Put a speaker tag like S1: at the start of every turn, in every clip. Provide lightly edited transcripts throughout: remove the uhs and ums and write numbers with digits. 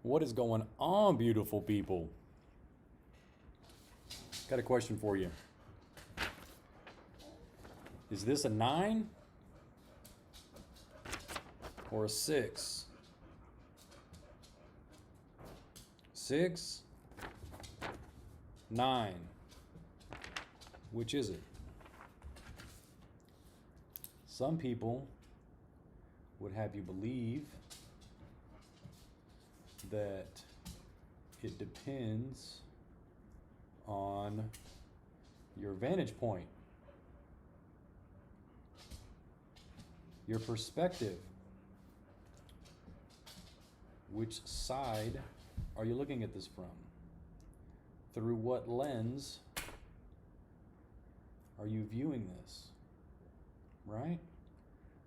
S1: What is going on, beautiful people? Got a question for you. Is this a 9 or a 6? 6, 9. Which is it? Some people would have you believe that it depends on your vantage point, your perspective. Which side are you looking at this from? Through what lens are you viewing this? Right?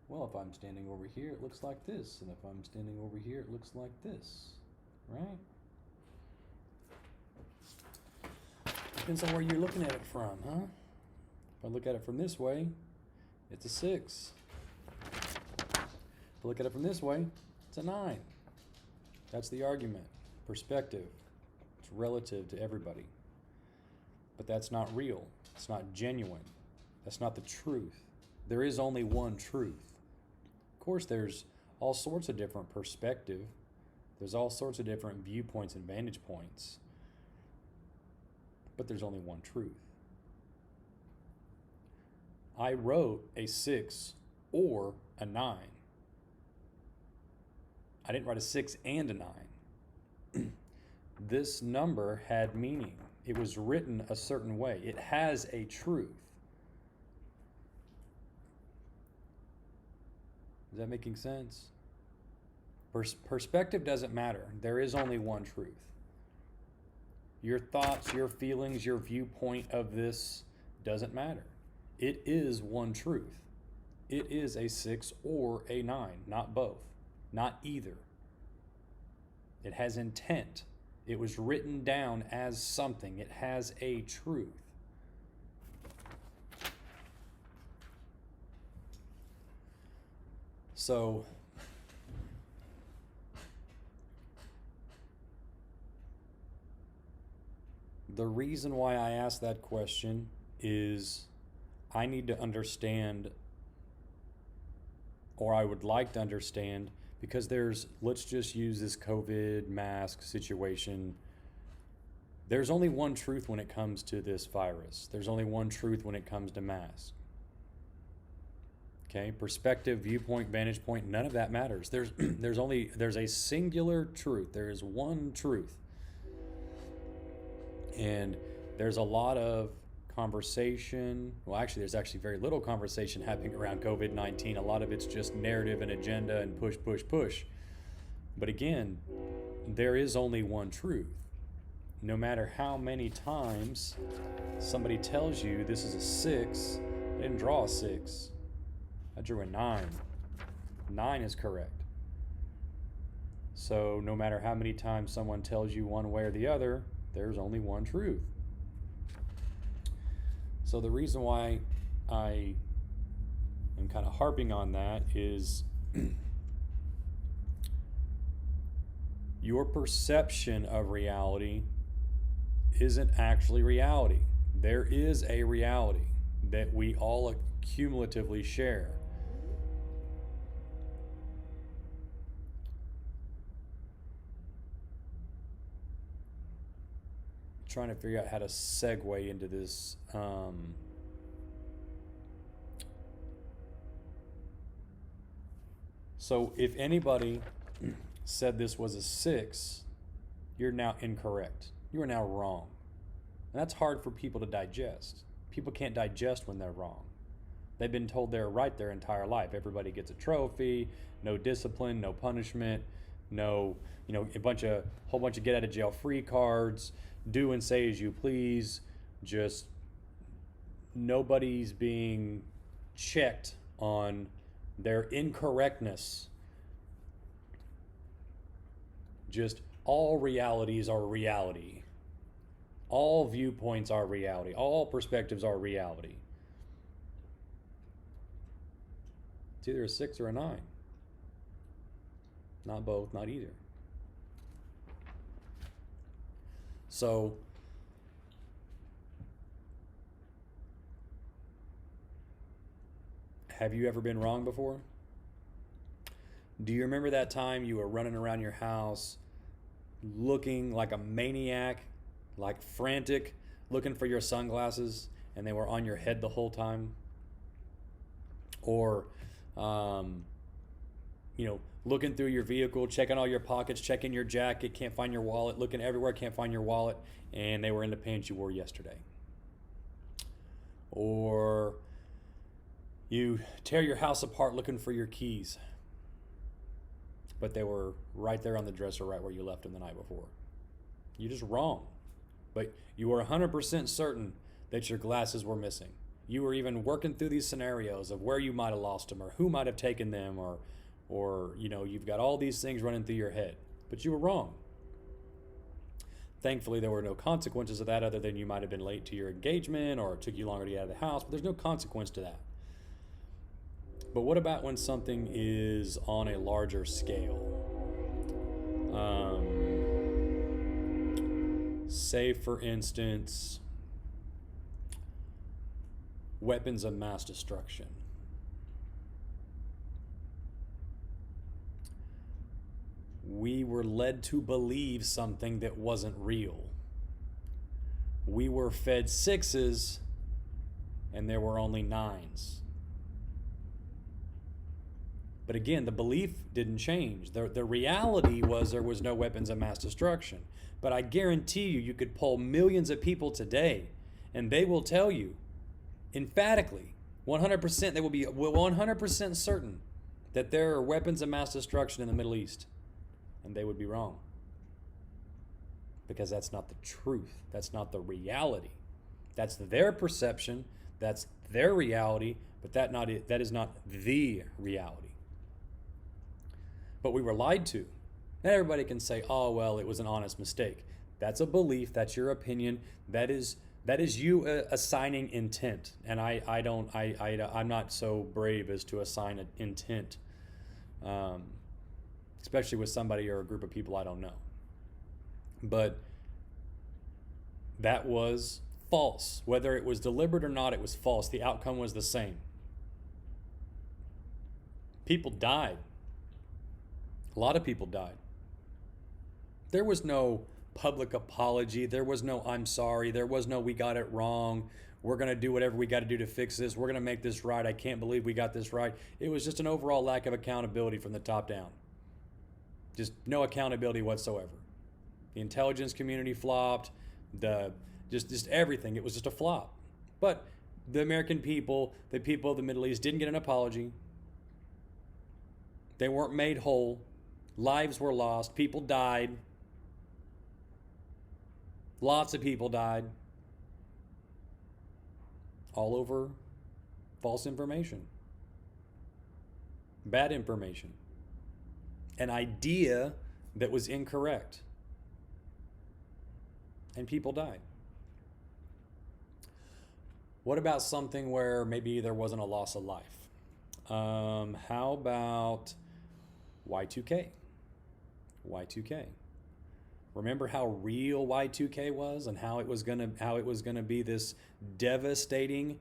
S1: Well, if I'm standing over here, it looks like this. And if I'm standing over here, it looks like this. Right? Depends on where you're looking at it from, huh? If I look at it from this way, it's a 6. If I look at it from this way, it's a 9. That's the argument. Perspective. It's relative to everybody. But that's not real. It's not genuine. That's not the truth. There is only one truth. Of course, there's all sorts of different perspective. There's all sorts of different viewpoints and vantage points. But there's only one truth. I wrote a 6 or a 9. I didn't write a 6 and a 9. This number had meaning. It was written a certain way. It has a truth. Is that making sense? Perspective doesn't matter. There is only one truth. Your thoughts, your feelings, your viewpoint of this doesn't matter. It is one truth. It is a 6 or a 9, not both, not either. It has intent. It was written down as something. It has a truth. So, the reason why I asked that question is I need to understand, or I would like to understand, because let's just use this COVID mask situation. There's only one truth when it comes to this virus. There's only one truth when it comes to masks. Okay, perspective, viewpoint, vantage point, none of that matters. There's a singular truth. There is one truth. And there's a lot of conversation. Well, actually, there's actually very little conversation happening around COVID-19. A lot of it's just narrative and agenda and push, push, push. But again, there is only one truth. No matter how many times somebody tells you this is a 6, I didn't draw a 6. I drew a 9. 9 is correct. So no matter how many times someone tells you one way or the other, there's only one truth. So the reason why I am kind of harping on that is your perception of reality isn't actually reality. There is a reality that we all cumulatively share. Trying to figure out how to segue into this. So if anybody said this was a 6, you're now incorrect. You are now wrong. And that's hard for people to digest. People can't digest when they're wrong. They've been told they're right their entire life. Everybody gets a trophy, no discipline, no punishment, no, a whole bunch of get out of jail free cards, do and say as you please. Just nobody's being checked on their incorrectness. Just all realities are reality. All viewpoints are reality. All perspectives are reality. It's either a 6 or a 9. Not both, not either. So have you ever been wrong before? Do you remember that time you were running around your house looking like a maniac, like frantic, looking for your sunglasses and they were on your head the whole time? Or, looking through your vehicle, checking all your pockets, checking your jacket, can't find your wallet, looking everywhere, can't find your wallet, and they were in the pants you wore yesterday. Or you tear your house apart looking for your keys, but they were right there on the dresser right where you left them the night before. You're just wrong. But you were 100% certain that your glasses were missing. You were even working through these scenarios of where you might have lost them or who might have taken them or you've got all these things running through your head. But you were wrong. Thankfully, there were no consequences of that other than you might have been late to your engagement or it took you longer to get out of the house, but there's no consequence to that. But what about when something is on a larger scale? Say, for instance, weapons of mass destruction. We were led to believe something that wasn't real. We were fed 6s and there were only 9s. But again, the belief didn't change. The reality was there was no weapons of mass destruction. But I guarantee you could poll millions of people today and they will tell you emphatically, 100%, they will be 100% certain that there are weapons of mass destruction in the Middle East. And they would be wrong. Because that's not the truth. That's not the reality. That's their perception. That's their reality. But that is not the reality. But we were lied to. Not everybody can say, oh, well, it was an honest mistake. That's a belief. That's your opinion. That is you assigning intent. And I'm not so brave as to assign an intent. Especially with somebody or a group of people I don't know. But that was false. Whether it was deliberate or not, it was false. The outcome was the same. People died. A lot of people died. There was no public apology. There was no I'm sorry. There was no we got it wrong. We're going to do whatever we got to do to fix this. We're going to make this right. I can't believe we got this right. It was just an overall lack of accountability from the top down. Just no accountability whatsoever. The intelligence community flopped. Just everything. It was just a flop. But the American people, the people of the Middle East, didn't get an apology. They weren't made whole. Lives were lost. People died. Lots of people died. All over false information. Bad information. An idea that was incorrect. And people died. What about something where maybe there wasn't a loss of life? How about Y2K? Y2K. Remember how real Y2K was and how it was gonna be this devastating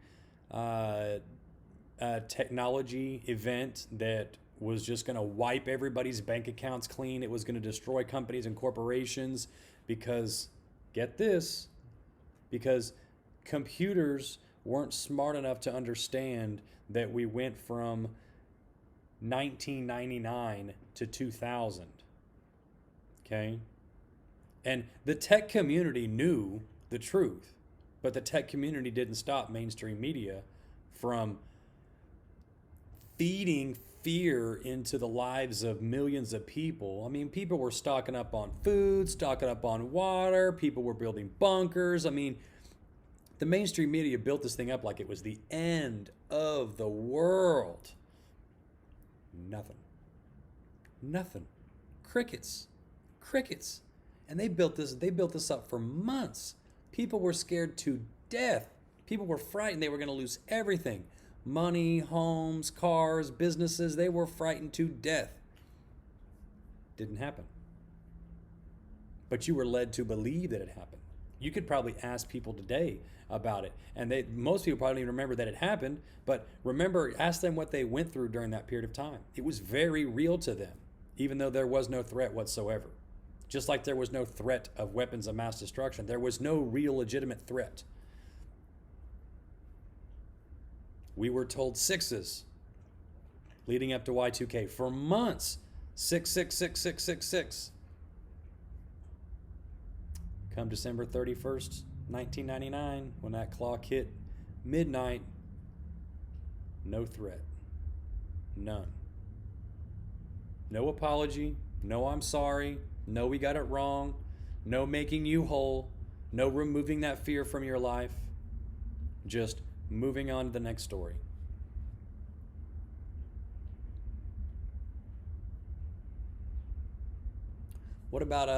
S1: technology event that was just going to wipe everybody's bank accounts clean. It was going to destroy companies and corporations because, get this, because computers weren't smart enough to understand that we went from 1999 to 2000. Okay? And the tech community knew the truth, but the tech community didn't stop mainstream media from feeding fear into the lives of millions of people. I mean, people were stocking up on food, stocking up on water, people were building bunkers. I mean, the mainstream media built this thing up like it was the end of the world. Nothing. Crickets. And they built this up for months. People were scared to death. People were frightened they were going to lose everything. Money, homes, cars, businesses, they were frightened to death. Didn't happen. but you were led to believe that it happened. You could probably ask people today about it, and most people probably don't even remember that it happened, but ask them what they went through during that period of time. It was very real to them, even though there was no threat whatsoever. Just like there was no threat of weapons of mass destruction, there was no real legitimate threat. We were told sixes leading up to Y2K for months. 6666666. Come December 31st, 1999, when that clock hit midnight, no threat. None. No apology. No, I'm sorry. No, we got it wrong. No making you whole. No removing that fear from your life. Just moving on to the next story. What about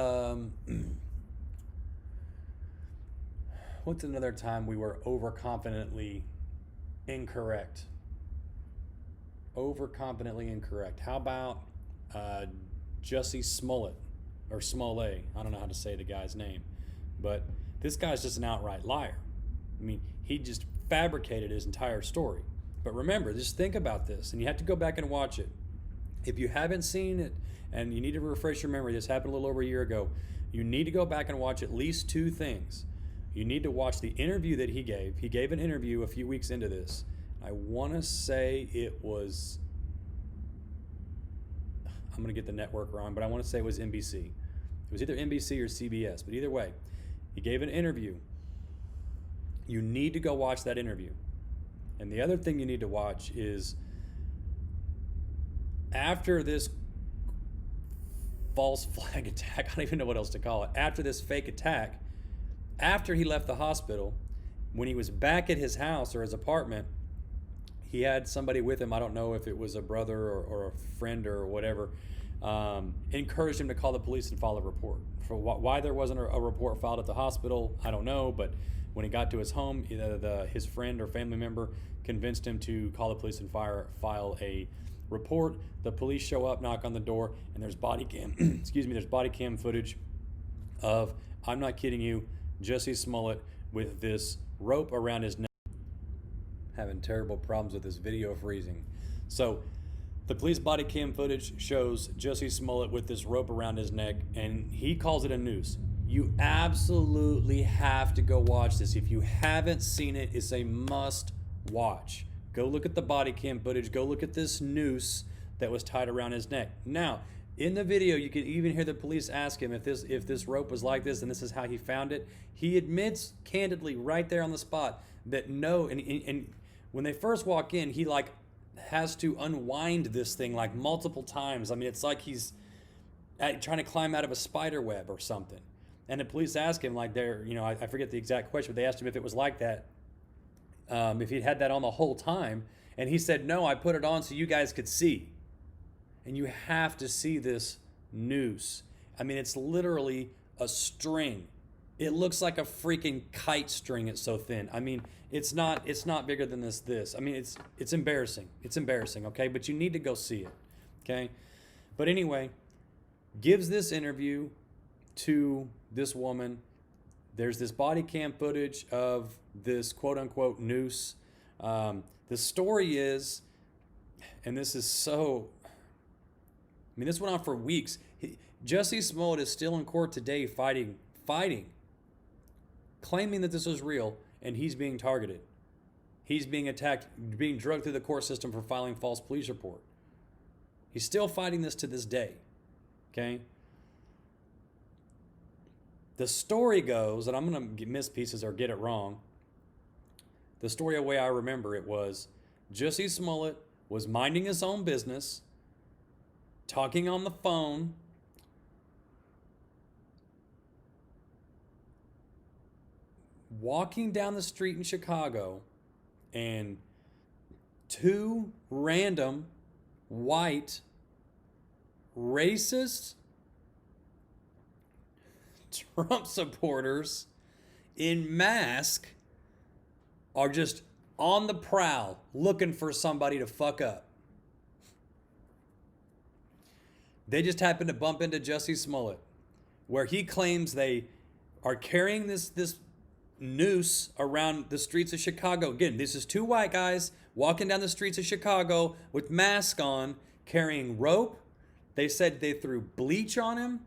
S1: what's another time we were overconfidently incorrect? Overconfidently incorrect. How about Jussie Smollett, or Smollett? I don't know how to say the guy's name, but this guy's just an outright liar. I mean, he just fabricated his entire story. But remember, just think about this, and you have to go back and watch it. If you haven't seen it, and you need to refresh your memory, this happened a little over a year ago, you need to go back and watch at least two things. You need to watch the interview that he gave. He gave an interview a few weeks into this. I want to say it was, I'm going to get the network wrong, but I want to say it was NBC. It was either NBC or CBS, but either way, he gave an interview. You need to go watch that interview. And the other thing you need to watch is after this false flag attack, I don't even know what else to call it, after this fake attack, after he left the hospital, when he was back at his house or his apartment, he had somebody with him, I don't know if it was a brother or a friend or whatever, encouraged him to call the police and file a report. For why there wasn't a report filed at the hospital, I don't know, but when he got to his home, his friend or family member convinced him to call the police and file a report. The police show up, knock on the door, and there's body cam there's body cam footage of, I'm not kidding you, Jussie Smollett with this rope around his neck. Having terrible problems with this video freezing. So the police body cam footage shows Jussie Smollett with this rope around his neck, and he calls it a noose. You absolutely have to go watch this. If you haven't seen it, it's a must watch. Go look at the body cam footage. Go look at this noose that was tied around his neck. Now, in the video, you can even hear the police ask him if this rope was like this and this is how he found it. He admits candidly right there on the spot that no, and when they first walk in, he like has to unwind this thing like multiple times. I mean, it's like he's trying to climb out of a spider web or something. And the police ask him, like, I forget the exact question, but they asked him if it was like that, if he'd had that on the whole time. And he said, no, I put it on so you guys could see. And you have to see this noose. I mean, it's literally a string. It looks like a freaking kite string. It's so thin. I mean, it's not bigger than this. I mean, it's embarrassing. It's embarrassing, okay? But you need to go see it, okay? But anyway, gives this interview to this woman. There's this body cam footage of this quote-unquote noose. The story is, and this is so, I mean, this went on for weeks. Jussie Smollett is still in court today fighting, claiming that this was real, and he's being targeted. He's being attacked, being drugged through the court system for filing false police report. He's still fighting this to this day, okay? The story goes, and I'm going to miss pieces or get it wrong. The story, the way I remember it, was Jussie Smollett was minding his own business, talking on the phone, walking down the street in Chicago, and two random white racist Trump supporters in mask are just on the prowl looking for somebody to fuck up. They just happened to bump into Jussie Smollett where he claims they are carrying this noose around the streets of Chicago. Again, this is two white guys walking down the streets of Chicago with masks on, carrying rope. They said they threw bleach on him.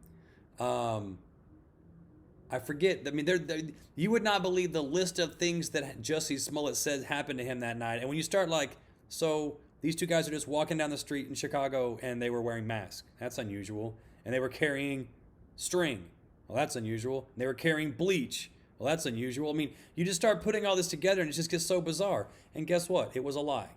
S1: I forget. I mean, you would not believe the list of things that Jussie Smollett said happened to him that night. And when you start like, so these two guys are just walking down the street in Chicago and they were wearing masks. That's unusual. And they were carrying string. Well, that's unusual. And they were carrying bleach. Well, that's unusual. I mean, you just start putting all this together and it just gets so bizarre. And guess what? It was a lie.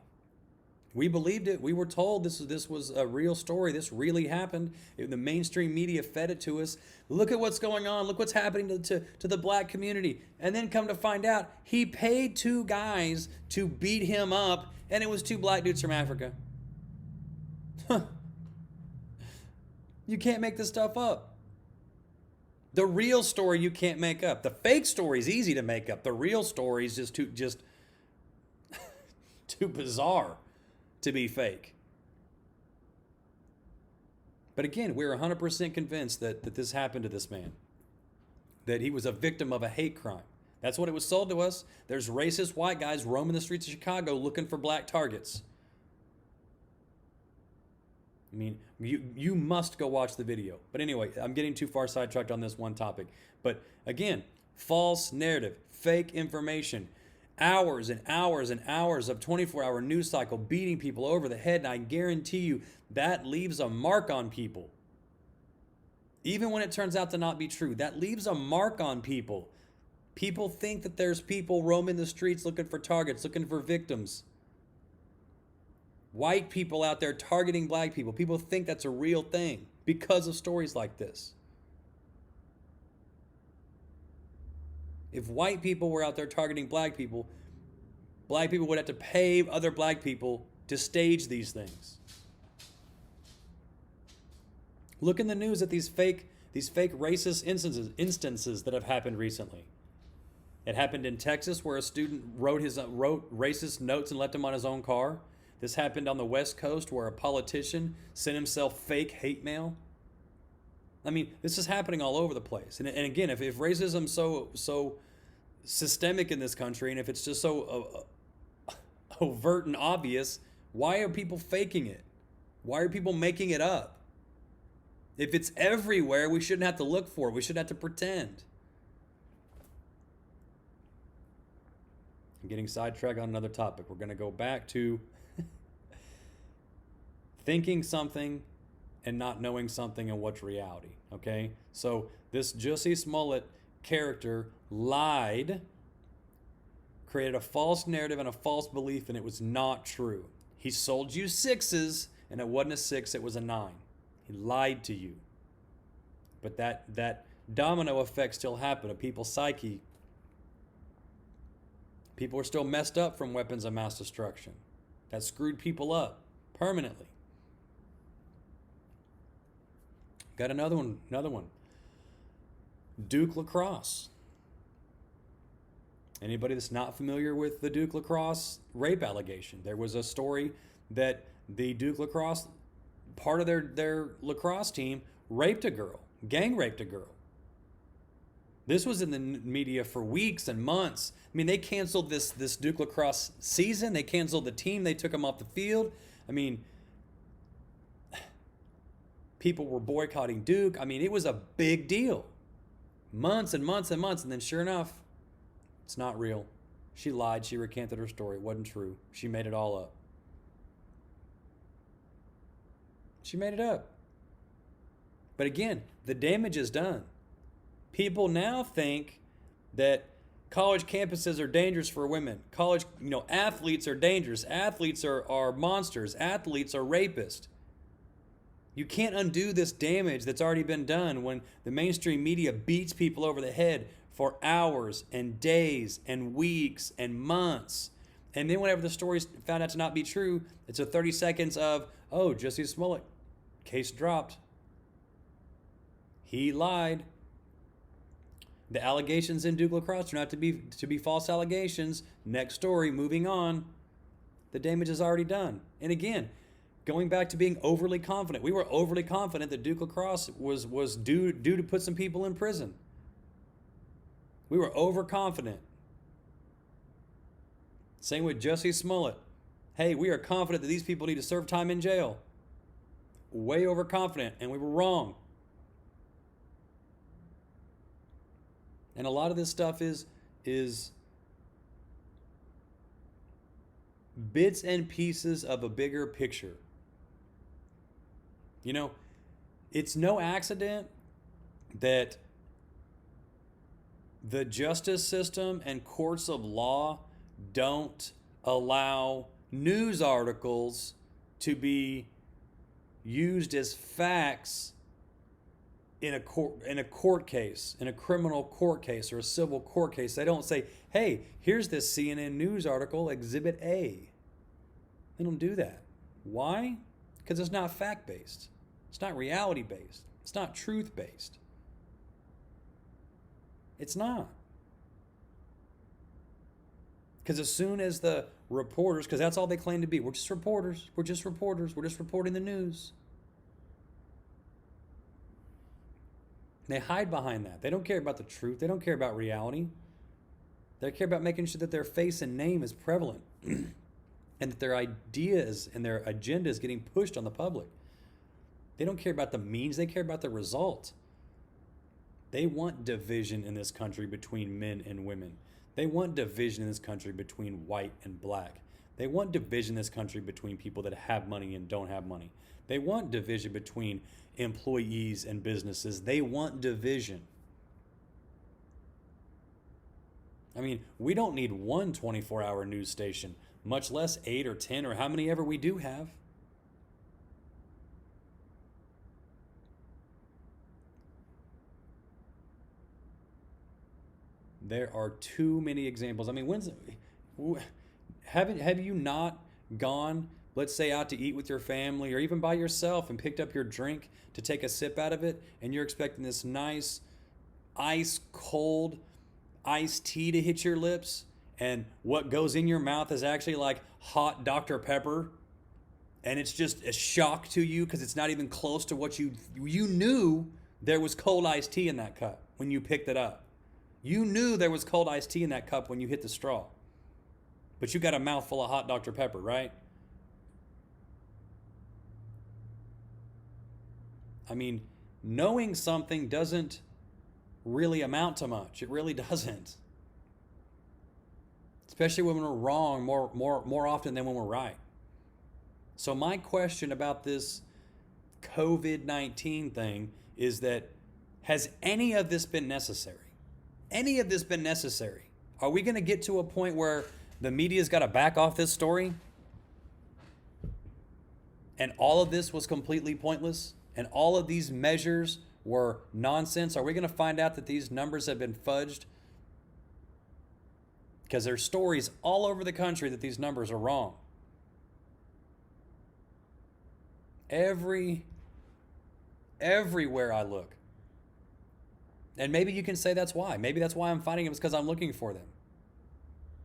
S1: We believed it. We were told this was a real story. This really happened. The mainstream media fed it to us. Look at what's going on. Look what's happening to the black community. And then come to find out, he paid two guys to beat him up, and it was two black dudes from Africa. You can't make this stuff up. The real story you can't make up. The fake story is easy to make up. The real story is just too bizarre to be fake. But again, we're 100% convinced that this happened to this man. That he was a victim of a hate crime. That's what it was sold to us. There's racist white guys roaming the streets of Chicago looking for black targets. I mean, you must go watch the video. But anyway, I'm getting too far sidetracked on this one topic. But again, false narrative, fake information, hours and hours and hours of 24-hour news cycle beating people over the head. And I guarantee you that leaves a mark on people. Even when it turns out to not be true, that leaves a mark on people. People think that there's people roaming the streets looking for targets, looking for victims. White people out there targeting black people. People think that's a real thing because of stories like this. If white people were out there targeting black people would have to pay other black people to stage these things. Look in the news at these fake racist instances that have happened recently. It happened in Texas where a student wrote racist notes and left them on his own car. This happened on the West Coast where a politician sent himself fake hate mail. I mean, this is happening all over the place. And again, if racism's so systemic in this country, and if it's just so overt and obvious, why are people faking it? Why are people making it up? If it's everywhere, we shouldn't have to look for it. We shouldn't have to pretend. I'm getting sidetracked on another topic. We're going to go back to thinking something and not knowing something and what's reality, okay? So this Jussie Smollett character lied, created a false narrative and a false belief, and it was not true. He sold you sixes, and it wasn't a 6, it was a 9. He lied to you. But that domino effect still happened, a people's psyche. People are still messed up from weapons of mass destruction. That screwed people up permanently. Got another one. Duke Lacrosse. Anybody that's not familiar with the Duke Lacrosse rape allegation, there was a story that the Duke Lacrosse, part of their lacrosse team, raped a girl, gang raped a girl. This was in the media for weeks and months. I mean, they canceled this Duke Lacrosse season. They canceled the team. They took them off the field. I mean, people were boycotting Duke. I mean, it was a big deal. Months and months and months. And then sure enough, it's not real. She lied. She recanted her story. It wasn't true. She made it all up. She made it up. But again, the damage is done. People now think that college campuses are dangerous for women. College, athletes are dangerous. Athletes are monsters. Athletes are rapists. You can't undo this damage that's already been done when the mainstream media beats people over the head for hours and days and weeks and months. And then whenever the story's found out to not be true, it's a 30 seconds of, oh, Jussie Smollett, case dropped. He lied. The allegations in Duke Lacrosse turn out to be false allegations. Next story, moving on. The damage is already done. And again, Going back to being overly confident. We were overly confident that Duke Lacrosse was due to put some people in prison. We were overconfident. Same with Jussie Smollett. Hey, we are confident that these people need to serve time in jail. Way overconfident, and we were wrong. And a lot of this stuff is bits and pieces of a bigger picture. You know, it's no accident that the justice system and courts of law don't allow news articles to be used as facts in a court case, in a criminal court case or a civil court case. They don't say, hey, here's this CNN news article, Exhibit A. They don't do that. Why? Because it's not fact-based. It's not reality-based. It's not truth-based. It's not. Because as soon as the reporters, because that's all they claim to be, we're just reporters, we're just reporting the news. They hide behind that. They don't care about the truth. They don't care about reality. They care about making sure that their face and name is prevalent and that their ideas and their agenda is getting pushed on the public. They don't care about the means. They care about the result. They want division in this country between men and women. They want division in this country between white and black. They want division in this country between people that have money and don't have money. They want division between employees and businesses. They want division. I mean, we don't need one 24-hour news station, much less 8 or 10 or how many ever we do have. There are too many examples. I mean, have you not gone, let's say, out to eat with your family or even by yourself and picked up your drink to take a sip out of it, and you're expecting this nice ice cold iced tea to hit your lips, and what goes in your mouth is actually like hot Dr. Pepper, and it's just a shock to you because it's not even close to what you knew there was cold iced tea in that cup when you picked it up. You knew there was cold iced tea in that cup when you hit the straw. But you got a mouthful of hot Dr. Pepper, right? I mean, knowing something doesn't really amount to much. It really doesn't. Especially when we're wrong more often than when we're right. So my question about this COVID-19 thing is that, has any of this been necessary? Any of this been necessary? Are we going to get to a point where the media's got to back off this story? And all of this was completely pointless? And all of these measures were nonsense? Are we going to find out that these numbers have been fudged? Because there's stories all over the country that these numbers are wrong. Everywhere I look. And maybe you can say that's why. Maybe that's why I'm fighting them, is because I'm looking for them.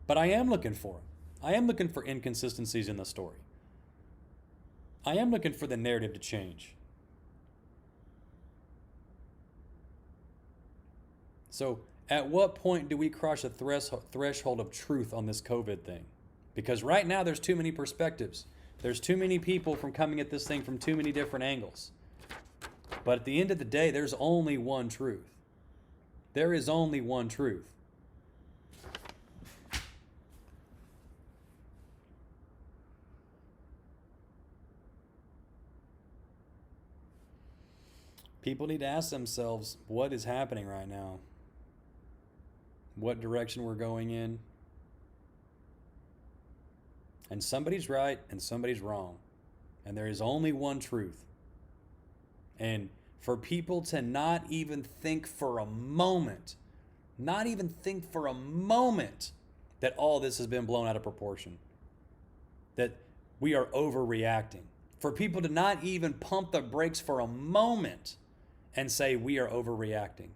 S1: But I am looking for them. I am looking for inconsistencies in the story. I am looking for the narrative to change. So at what point do we cross a threshold of truth on this COVID thing? Because right now there's too many perspectives. There's too many people from coming at this thing from too many different angles. But at the end of the day, there's only one truth. There is only one truth. People need to ask themselves, what is happening right now? What direction we're going in? And somebody's right and somebody's wrong. And there is only one truth. And for people to not even think for a moment that all this has been blown out of proportion, that we are overreacting, for people to not even pump the brakes for a moment and say we are overreacting.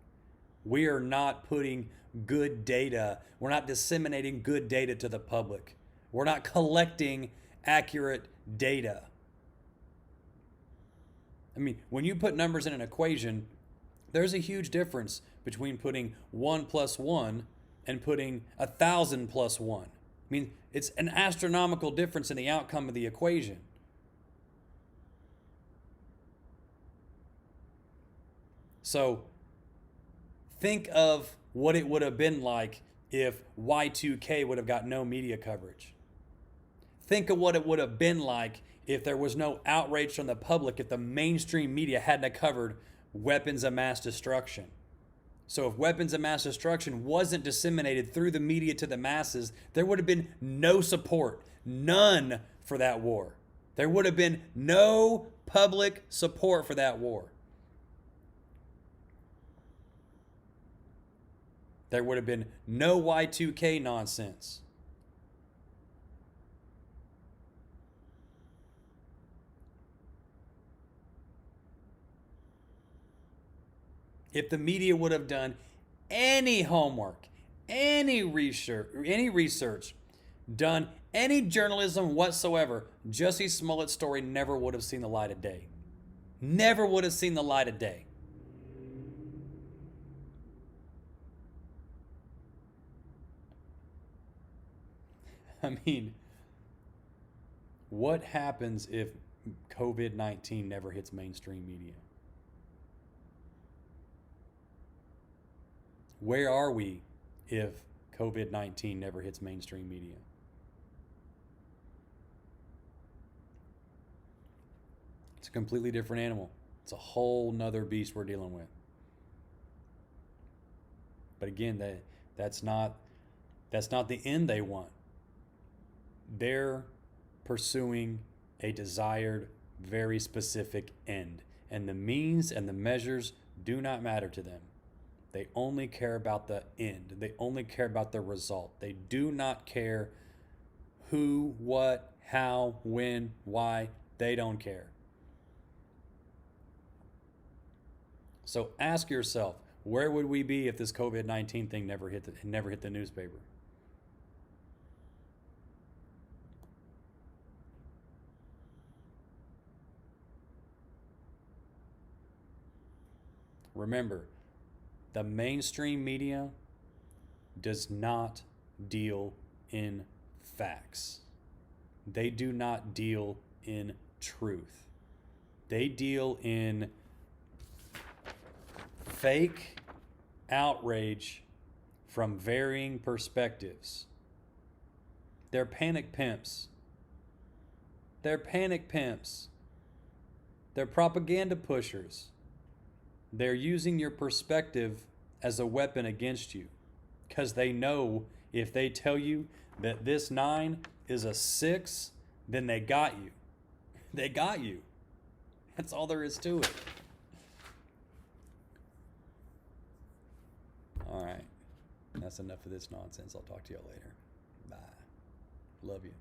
S1: We are not putting good data, we're not disseminating good data to the public. We're not collecting accurate data. I mean, when you put numbers in an equation, there's a huge difference between putting 1 plus 1 and putting 1,000 plus 1. I mean, it's an astronomical difference in the outcome of the equation. So think of what it would have been like if Y2K would have got no media coverage. Think of what it would have been like if there was no outrage from the public, if the mainstream media hadn't covered weapons of mass destruction. So if weapons of mass destruction wasn't disseminated through the media to the masses, there would have been no support, none, for that war. There would have been no public support for that war. There would have been no Y2K nonsense. If the media would have done any homework, any research, done any journalism whatsoever, Jussie Smollett's story never would have seen the light of day. Never would have seen the light of day. I mean, what happens if COVID-19 never hits mainstream media? Where are we if COVID-19 never hits mainstream media? It's a completely different animal. It's a whole nother beast we're dealing with. But again, that's not the end they want. They're pursuing a desired, very specific end. And the means and the measures do not matter to them. They only care about the end. They only care about the result. They do not care who, what, how, when, why. They don't care. So ask yourself, where would we be if this COVID-19 thing never hit the newspaper? Remember, the mainstream media does not deal in facts. They do not deal in truth. They deal in fake outrage from varying perspectives. They're panic pimps. They're panic pimps. They're propaganda pushers. They're using your perspective as a weapon against you because they know if they tell you that this 9 is a 6, then they got you. They got you. That's all there is to it. All right. That's enough of this nonsense. I'll talk to y'all later. Bye. Love you.